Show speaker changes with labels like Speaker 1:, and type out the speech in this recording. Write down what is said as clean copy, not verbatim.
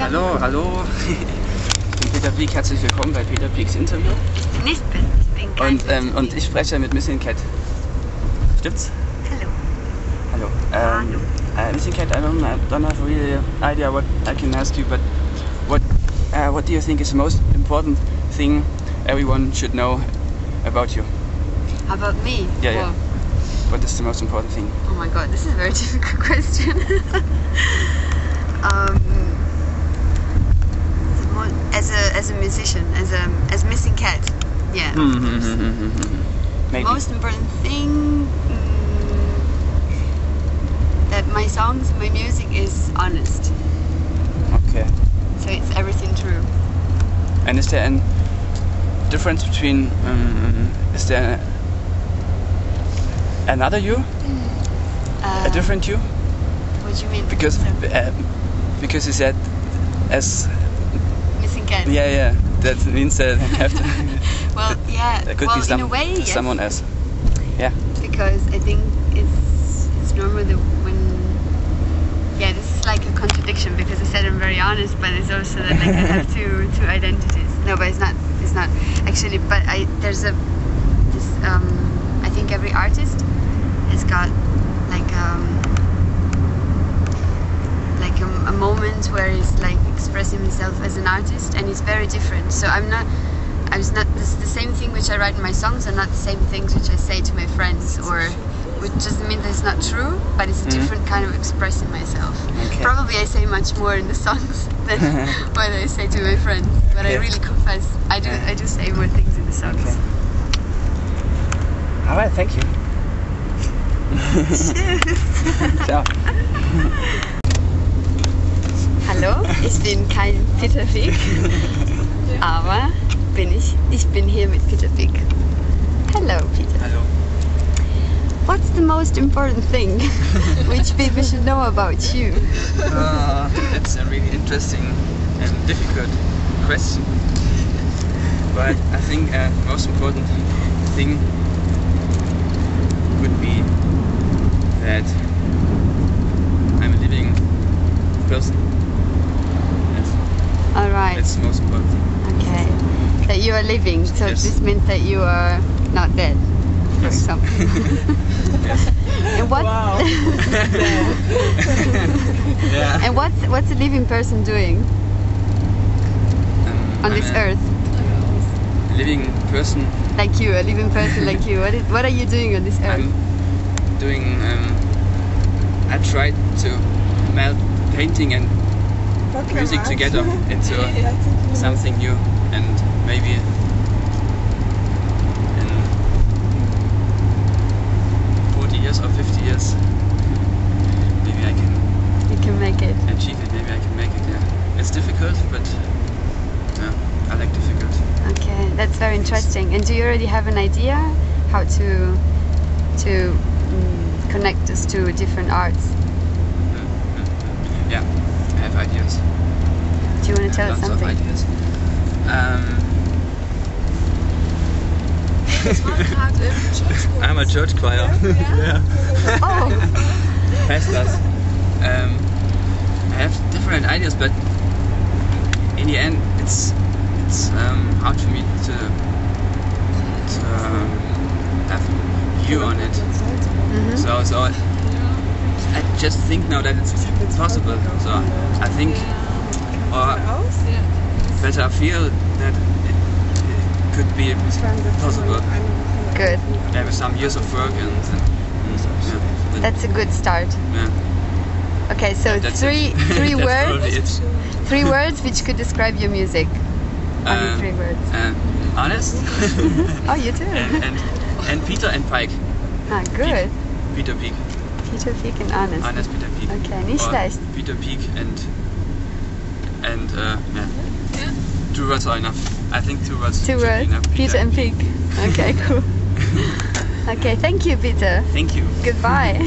Speaker 1: Hallo, hallo. Ich bin Peter Piek, herzlich willkommen bei Peter Pieks Interview.
Speaker 2: Ich bin kein
Speaker 1: Und ich spreche mit Missin Cat. Stimmt's?
Speaker 2: Hallo.
Speaker 1: Hallo. Missin Cat, I don't have really idea what I can ask you, but what do you think is the most important thing everyone should know about you?
Speaker 2: About me?
Speaker 1: Yeah, yeah. What is the most important thing?
Speaker 2: Oh my god, this is a very difficult question. As a musician, as Missin Cat, yeah.
Speaker 1: Maybe.
Speaker 2: Most important thing that my songs, my music is honest.
Speaker 1: Okay.
Speaker 2: So it's everything true.
Speaker 1: And is there a difference between? Is there another you? A different you?
Speaker 2: What do you mean?
Speaker 1: Because you said as
Speaker 2: Missin Cat.
Speaker 1: yeah, that means that I have to.
Speaker 2: Well, yeah.
Speaker 1: There could be
Speaker 2: in a way, yes.
Speaker 1: someone else. Yeah.
Speaker 2: Because I think it's normal that when this is like a contradiction because I said I'm very honest, but it's also that like I have two identities. No, but it's not actually. But I think every artist has got like a moment where he's like expressing himself as an artist, and it's very different. So the same thing which I write in my songs are not the same things which I say to my friends, or which doesn't mean that it's not true, but it's a different kind of expressing myself.
Speaker 1: Okay.
Speaker 2: Probably I say much more in the songs than what I say to my friends, but I really confess I do say more things in the songs.
Speaker 1: Okay. Alright, thank you. Ciao.
Speaker 2: Hallo, ich bin kein Peter Piek, aber ich bin hier mit Peter Piek. Hello, Peter.
Speaker 1: Hello.
Speaker 2: What's the most important thing which people should know about you?
Speaker 1: That's a really interesting and difficult question. But I think the most important thing would be that I'm a living person. Yes.
Speaker 2: Alright.
Speaker 1: That's the most important thing.
Speaker 2: Okay. That you are living, so
Speaker 1: Yes.
Speaker 2: this means that you are not dead, for
Speaker 1: Yes.
Speaker 2: example.
Speaker 1: Yes.
Speaker 2: And what?
Speaker 3: Wow.
Speaker 1: Yeah.
Speaker 2: And what's a living person doing on
Speaker 1: I'm
Speaker 2: this
Speaker 1: a
Speaker 2: earth?
Speaker 1: living person.
Speaker 2: Like you, a living person like you. What are you doing on this earth?
Speaker 1: I'm doing. I tried to melt painting and music together into something new, and maybe in 40 years or 50 years, maybe I can.
Speaker 2: You can make it.
Speaker 1: Achieve it. Maybe I can make it. Yeah, it's difficult, but I like difficult.
Speaker 2: Okay, that's very interesting. And do you already have an idea how to connect us to different arts?
Speaker 1: Yeah, I have ideas.
Speaker 2: Do you want to tell us
Speaker 1: Lots
Speaker 2: something?
Speaker 1: of ideas. I'm a church choir.
Speaker 2: Oh,
Speaker 1: Pastors. I have different ideas, but in the end, it's hard for me to have view on it. So I just think now that it's possible. So I think, or better feel that it could be possible.
Speaker 2: good.
Speaker 1: Yeah, with some years of work and yeah.
Speaker 2: That's a good start.
Speaker 1: Yeah.
Speaker 2: Okay, so
Speaker 1: That's
Speaker 2: three
Speaker 1: it. That's probably
Speaker 2: words.
Speaker 1: it.
Speaker 2: 3 words which could describe your music. Only 3 words.
Speaker 1: Honest.
Speaker 2: Oh, you too.
Speaker 1: and Peter and Piek.
Speaker 2: Ah, good.
Speaker 1: Peter Piek.
Speaker 2: Peter Piek and honest.
Speaker 1: Honest Peter Piek.
Speaker 2: Okay, nicht
Speaker 1: Or
Speaker 2: schlecht.
Speaker 1: Peter Piek and yeah. 2 words are enough. I think 2 words.
Speaker 2: 2
Speaker 1: should be
Speaker 2: words.
Speaker 1: enough.
Speaker 2: Peter and Piek. Okay, cool. Okay, thank you, Peter.
Speaker 1: Thank you.
Speaker 2: Goodbye.